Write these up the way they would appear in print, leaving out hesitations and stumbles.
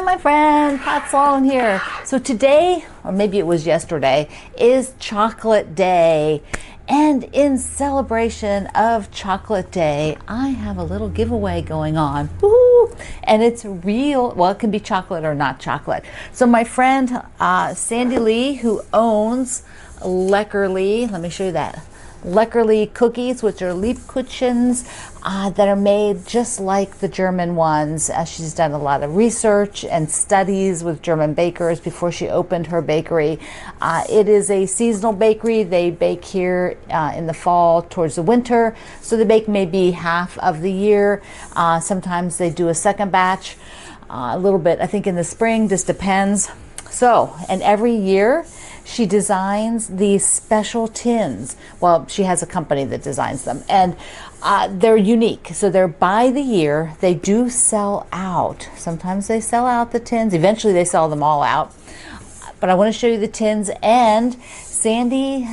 my friend, Pat Sloan here. So today, or maybe it was yesterday, is Chocolate Day. And in celebration of Chocolate Day, I have a little giveaway going on. Woo-hoo! And it's real, well, it can be chocolate or not chocolate. So my friend Sandy Lee, who owns Leckerli, let me show you that. Leckerli cookies, which are Lebkuchens that are made just like the German ones. She's done a lot of research and studies with German bakers before she opened her bakery. It is a seasonal bakery. They bake here in the fall towards the winter, so they bake maybe half of the year. Sometimes they do a second batch, a little bit, I think in the spring, just depends. So, and every year, she designs these special tins. Well, she has a company that designs them, and they're unique. So they're by the year. They do sell out. Sometimes they sell out the tins. Eventually they sell them all out. But I want to show you the tins, and Sandy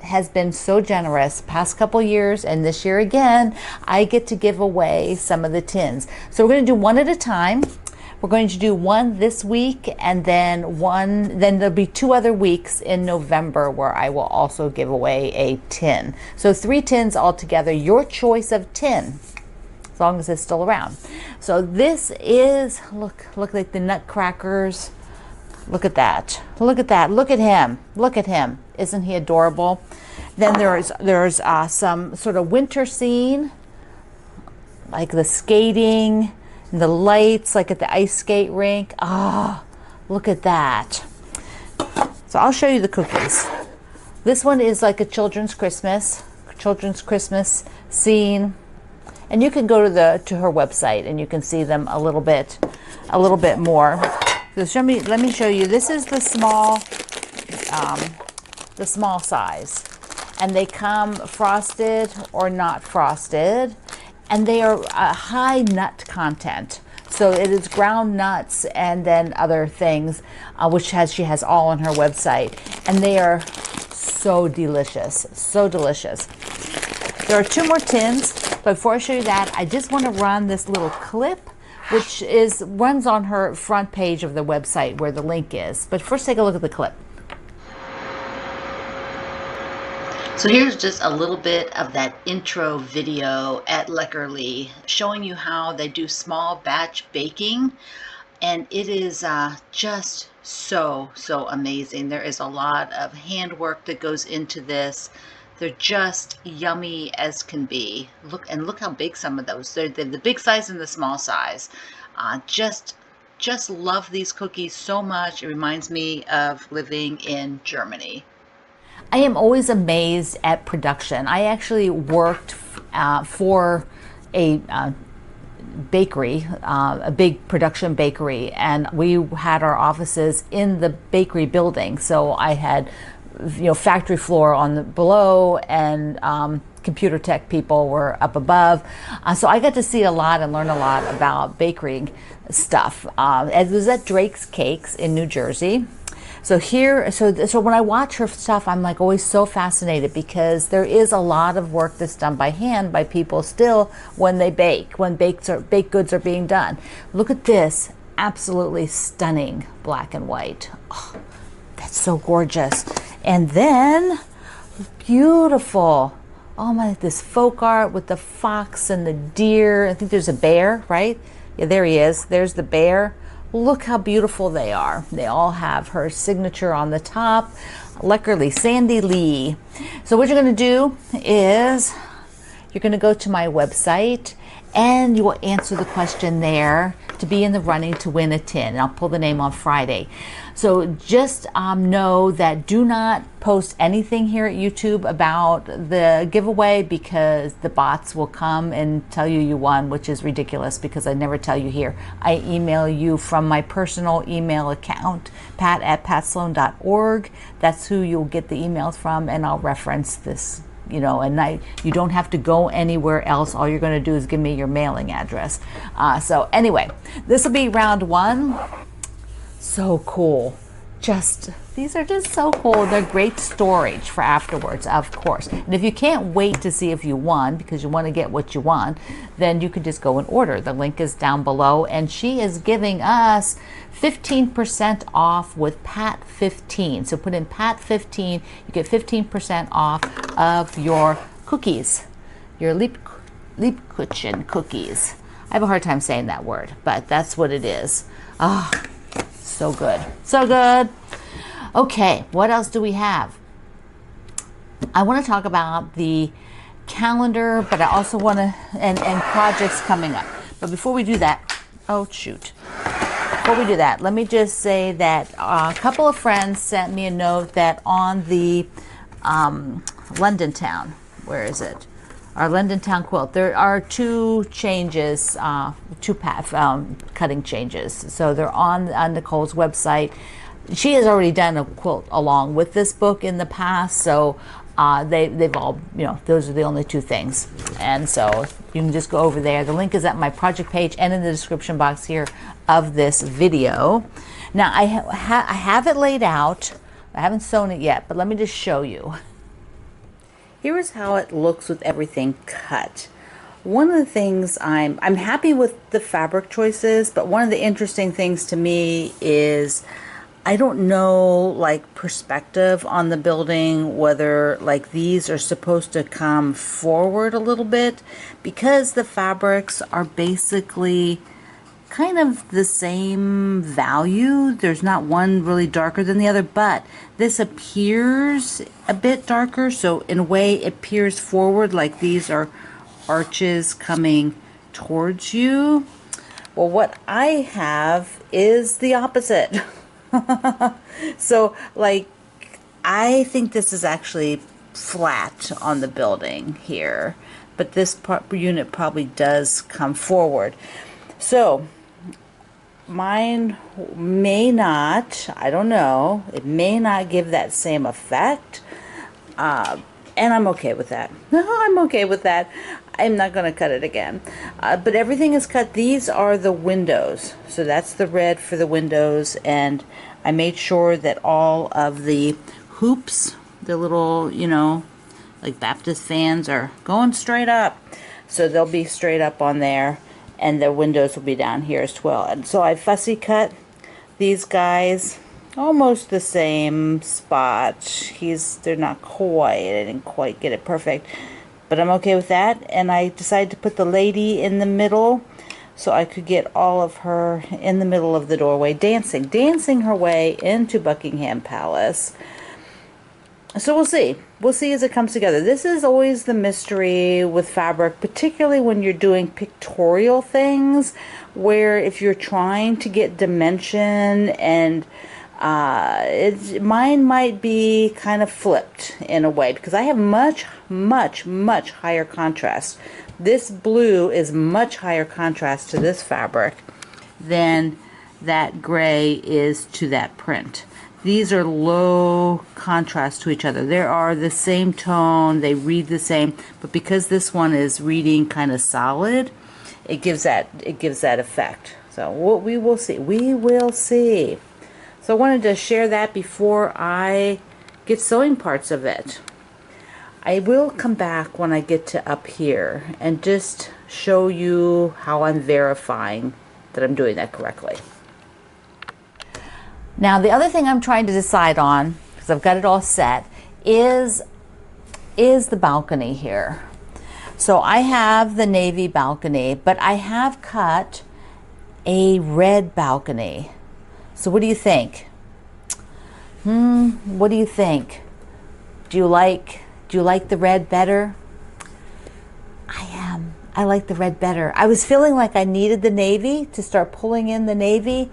has been so generous past couple years, and this year again, I get to give away some of the tins. So we're going to do one at a time. We're going to do one this week, and then there'll be 2 other weeks in November where I will also give away a tin. So 3 tins altogether, your choice of tin, as long as it's still around. So this is, look like the nutcrackers. Look at that. Look at that. Look at him. Look at him. Isn't he adorable? Then there's some sort of winter scene, like the skating, the lights, like at the ice skate rink. Ah, look at that. So I'll show you the cookies. This one is like a children's Christmas scene, and you can go to her website and you can see them a little bit more. So let me show you. This is the small size, and they come frosted or not frosted. And they are high nut content. So it is ground nuts and then other things, which she has all on her website. And they are so delicious, so delicious. There are 2 more tins, but before I show you that, I just want to run this little clip, which runs on her front page of the website where the link is. But first, take a look at the clip. So here's just a little bit of that intro video at Leckerli, showing you how they do small batch baking, and it is just so amazing. There is a lot of handwork that goes into this. They're just yummy as can be. Look how big some of those. They're the big size and the small size. Just love these cookies so much. It reminds me of living in Germany. I am always amazed at production. I actually worked for a bakery, a big production bakery, and we had our offices in the bakery building. So I had, factory floor on the below, and computer tech people were up above. So I got to see a lot and learn a lot about bakery stuff. It was at Drake's Cakes in New Jersey. So when I watch her stuff, I'm like always so fascinated, because there is a lot of work that's done by hand by people still when they bake, when baked goods are being done. Look at this, absolutely stunning black and white. Oh, that's so gorgeous. And then beautiful. Oh my, this folk art with the fox and the deer. I think there's a bear, right? Yeah, there he is. There's the bear. Look how beautiful they are. They all have her signature on the top. Leckerli, Sandy Lee. So what you're going to do is you're going to go to my website, and you will answer the question there to be in the running to win a tin. And I'll pull the name on Friday. So just know that do not post anything here at YouTube about the giveaway, because the bots will come and tell you won, which is ridiculous, because I never tell you here. I email you from my personal email account, pat@patsloan.org. That's who you'll get the emails from, and I'll reference this, and you don't have to go anywhere else. All you're going to do is give me your mailing address. So anyway, this will be round 1. So cool. these are just so cool. They're great storage for afterwards, of course. And if you can't wait to see if you won, because you want to get what you want, then you can just go and order. The link is down below, and she is giving us 15% off with Pat 15. So put in Pat 15, you get 15% off of your cookies, your Liebkuchen cookies. I have a hard time saying that word, but that's what it is. Oh, so good. So good. Okay, what else do we have? I want to talk about the calendar, but I also want to, and projects coming up. But before we do that, oh shoot. Before we do that, let me just say that a couple of friends sent me a note that on the London Town, where is it? Our London Town quilt, there are two changes, two cutting changes. So they're on Nicole's website. She has already done a quilt along with this book in the past, so they've all, those are the only two things. And so you can just go over there. The link is at my project page and in the description box here of this video. Now I have it laid out. I haven't sewn it yet, but let me just show you. Here is how it looks with everything cut. One of the things I'm happy with the fabric choices, but one of the interesting things to me is I don't know like perspective on the building, whether like these are supposed to come forward a little bit, because the fabrics are basically kind of the same value. There's not one really darker than the other, but this appears a bit darker, so in a way it appears forward, like these are arches coming towards you. Well, what I have is the opposite. So like I think this is actually flat on the building here, but this unit probably does come forward. So mine may not, I don't know, it may not give that same effect, and I'm okay with that. No, I'm okay with that. I'm not going to cut it again, but everything is cut. These are the windows, so that's the red for the windows, and I made sure that all of the hoops, the little, like Baptist fans, are going straight up, so they'll be straight up on there. And the windows will be down here as well. And so I fussy cut these guys almost the same spot. They're not quite, I didn't quite get it perfect, but I'm okay with that. And I decided to put the lady in the middle so I could get all of her in the middle of the doorway, dancing her way into Buckingham Palace. So we'll see. We'll see as it comes together. This is always the mystery with fabric, particularly when you're doing pictorial things, where if you're trying to get dimension, and mine might be kind of flipped in a way, because I have much higher contrast. This blue is much higher contrast to this fabric than that gray is to that print. These are low contrast to each other. They are the same tone, they read the same, but because this one is reading kind of solid, it gives that effect. So we will see. We will see. So I wanted to share that before I get sewing parts of it. I will come back when I get to up here and just show you how I'm verifying that I'm doing that correctly. Now, the other thing I'm trying to decide on, because I've got it all set, is the balcony here. So I have the navy balcony, but I have cut a red balcony. So what do you think? What do you think? Do you like the red better? I like the red better. I was feeling like I needed the navy to start pulling in the navy,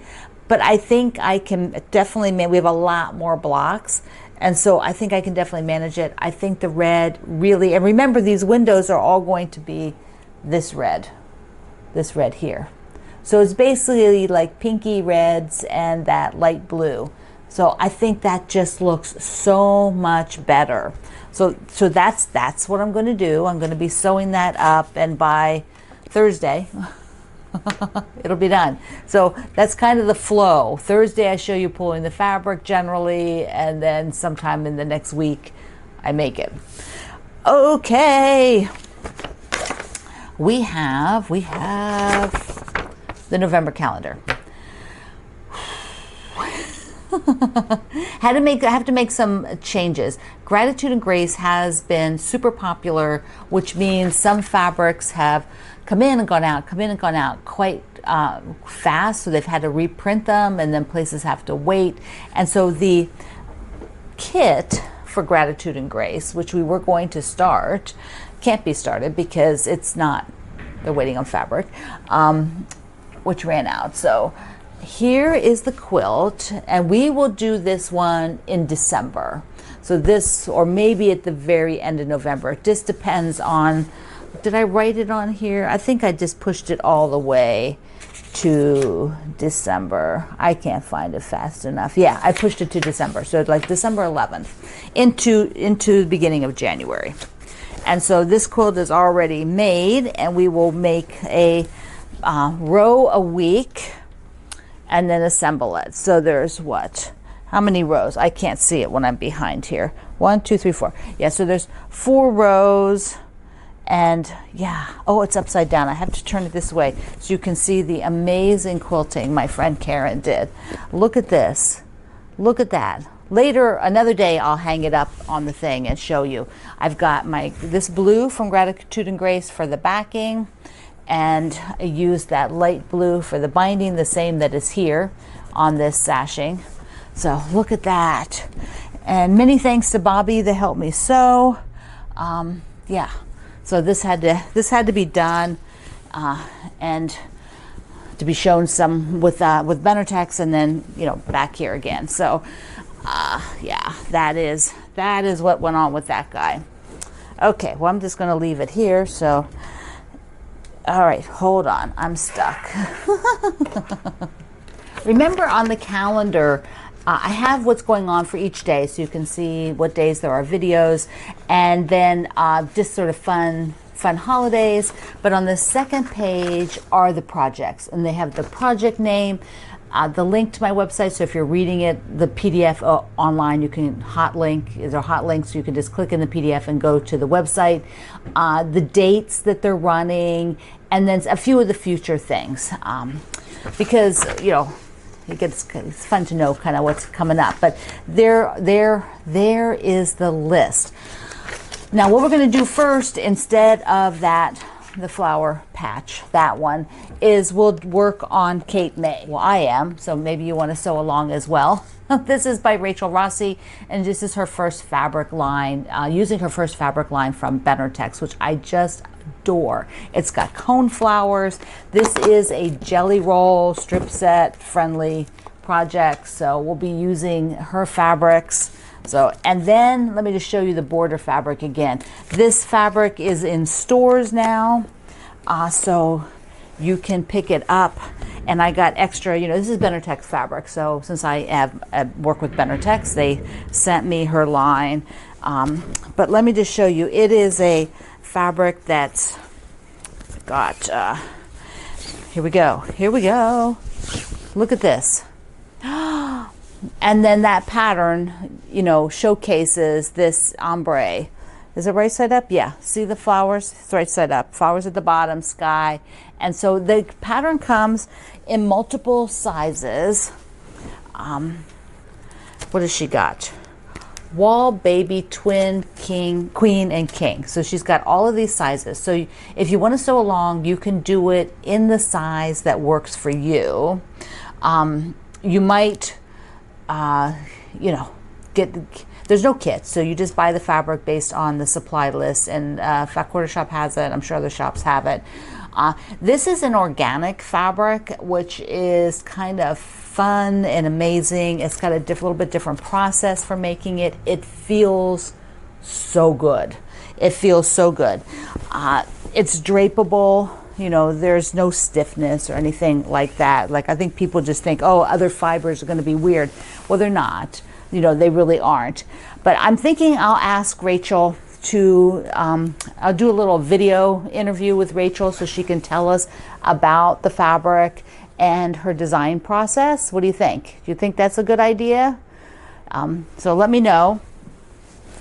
but I think I can definitely, we have a lot more blocks, and so I think I can definitely manage it. I think the red really, and remember these windows are all going to be this red here. So it's basically like pinky reds and that light blue. So I think that just looks so much better. So that's what I'm going to do. I'm going to be sewing that up, and by Thursday, it'll be done. So that's kind of the flow. Thursday I show you pulling the fabric generally, and then sometime in the next week I make it. Okay, we have the November calendar. I have to make some changes. Gratitude and Grace has been super popular, which means some fabrics have come in and gone out quite fast, so they've had to reprint them, and then places have to wait. And so the kit for Gratitude and Grace, which we were going to start, can't be started because they're waiting on fabric, which ran out. So here is the quilt, and we will do this one in December. So this, or maybe at the very end of November. It just depends on, did I write it on here? I think I just pushed it all the way to December. I can't find it fast enough. Yeah, I pushed it to December. So like December 11th into the beginning of January. And so this quilt is already made, and we will make a row a week and then assemble it. So there's how many rows? I can't see it when I'm behind here. 1, 2, 3, 4. Yeah, so there's 4 rows, and yeah, oh, it's upside down. I have to turn it this way so you can see the amazing quilting my friend Karen did. Look at this. Look at that. Later, another day, I'll hang it up on the thing and show you. I've got this blue from Gratitude and Grace for the backing, and I used that light blue for the binding, the same that is here on this sashing. So look at that. And many thanks to Bobby that helped me sew. Yeah, so this had to be done and to be shown some with Benartex, and then back here again. So yeah, that is what went on with that guy. Okay, well, I'm just going to leave it here. So all right, hold on, I'm stuck. Remember, on the calendar, I have what's going on for each day, so you can see what days there are videos, and then just sort of fun holidays. But on the second page are the projects, and they have the project name, the link to my website. So if you're reading it, the PDF online, you can hot link. There are hot links, so you can just click in the PDF and go to the website. The dates that they're running, and then a few of the future things, because it's fun to know kind of what's coming up. But there is the list. Now, what we're going to do first, instead of the flower patch, that one, is we'll work on Cape May. Well, I am, so maybe you want to sew along as well. This is by Rachel Rossi, and this is her first fabric line, using her first fabric line from Benartex, which I just adore. It's got cone flowers. This is a jelly roll strip set friendly project, so we'll be using her fabrics. So, and then let me just show you the border fabric again. This fabric is in stores now, so you can pick it up. And I got extra, this is Benartex fabric. So since I have worked with Benartex, they sent me her line. But let me just show you. It is a fabric that's got, here we go. Look at this. And then that pattern, showcases this ombre. Is it right side up? Yeah. See the flowers? It's right side up. Flowers at the bottom, sky. And so the pattern comes in multiple sizes. What has she got? Wall, baby, twin, king, queen, and king. So she's got all of these sizes. So if you want to sew along, you can do it in the size that works for you. You might, there's no kit, so you just buy the fabric based on the supply list, and Fat Quarter Shop has it. I'm sure other shops have it. This is an organic fabric, which is kind of fun and amazing. It's got a little bit different process for making it. It feels so good. It's drapable. There's no stiffness or anything like that. Like, I think people just think, oh, other fibers are going to be weird. Well, they're not. They really aren't. But I'm thinking I'll ask Rachel I'll do a little video interview with Rachel so she can tell us about the fabric and her design process. What do you think? Do you think that's a good idea? So let me know.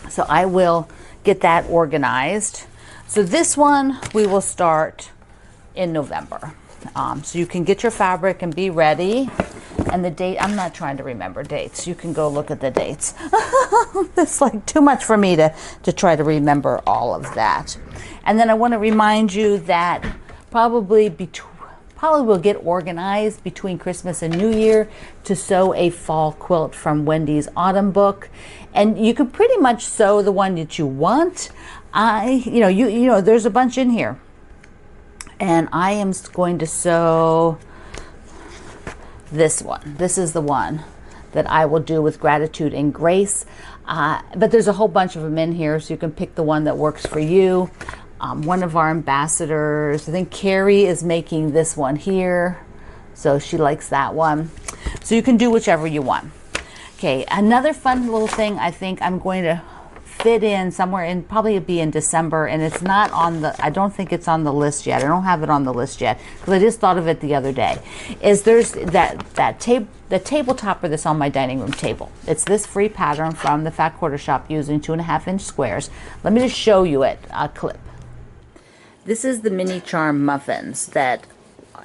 So I will get that organized. So this one we will start in November. So you can get your fabric and be ready. And the date, I'm not trying to remember dates. You can go look at the dates. It's like too much for me to try to remember all of that. And then I want to remind you that probably we'll get organized between Christmas and New Year to sew a fall quilt from Wendy's Autumn Book. And you can pretty much sew the one that you want. There's a bunch in here. And I am going to sew this one. This is the one that I will do with Gratitude and Grace. But there's a whole bunch of them in here, so you can pick the one that works for you. One of our ambassadors, I think Carrie, is making this one here. So she likes that one. So you can do whichever you want. Okay, another fun little thing I think I'm going to fit in somewhere in, probably be in December, and it's not on the, I don't think it's on the list yet. I don't have it on the list yet because I just thought of it the other day. Is there's the table topper that's on my dining room table. It's this free pattern from the Fat Quarter Shop using 2.5-inch squares. Let me just show you it, a clip. This is the mini charm muffins that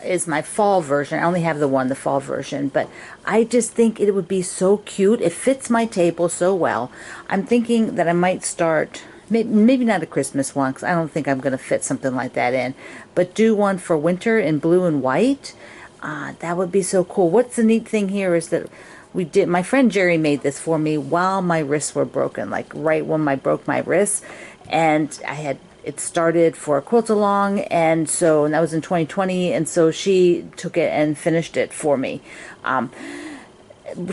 is my fall version. I only have the fall version, but I just think it would be so cute. It fits my table so well. I'm thinking that I might start, maybe not a Christmas one, because I don't think I'm going to fit something like that in, but do one for winter in blue and white. That would be so cool. What's the neat thing here is that my friend Jerry made this for me while my wrists were broken, like right when I broke my wrists, and it started for a quilt along, and that was in 2020, and so she took it and finished it for me.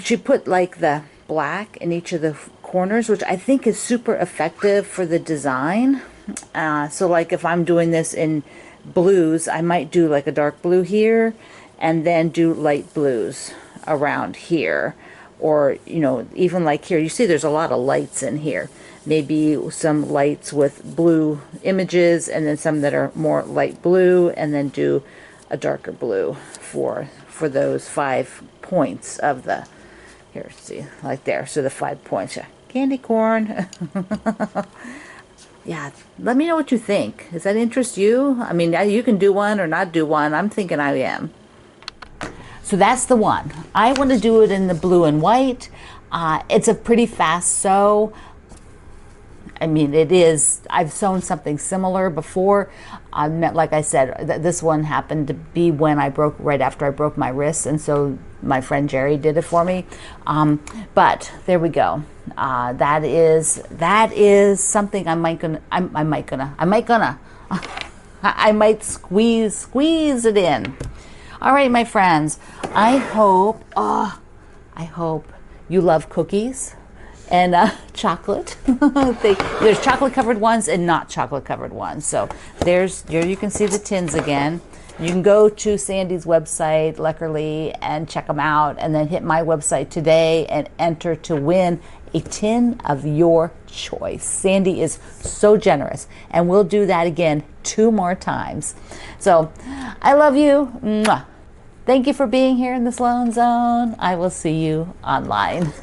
She put like the black in each of the corners, which I think is super effective for the design. So like if I'm doing this in blues, I might do like a dark blue here and then do light blues around here, or even like here, you see there's a lot of lights in here. Maybe some lights with blue images, and then some that are more light blue, and then do a darker blue for those 5 points of the, here, see, like there. So the 5 points, yeah. Candy corn. Yeah, let me know what you think. Does that interest you? I mean, you can do one or not do one. I'm thinking I am. So that's the one. I want to do it in the blue and white. It's a pretty fast sew. I mean, it is. I've sewn something similar before. Like I said, this one happened to be when right after I broke my wrist, and so my friend Jerry did it for me. But there we go. That is something I might squeeze it in. All right, my friends. I hope you love cookies and chocolate. There's chocolate covered ones and not chocolate covered ones. So there you can see the tins again. You can go to Sandy's website, Leckerli, and check them out, and then hit my website today and enter to win a tin of your choice. Sandy is so generous, and we'll do that again 2 more times. So I love you. Mwah. Thank you for being here in the Sloan Zone. I will see you online.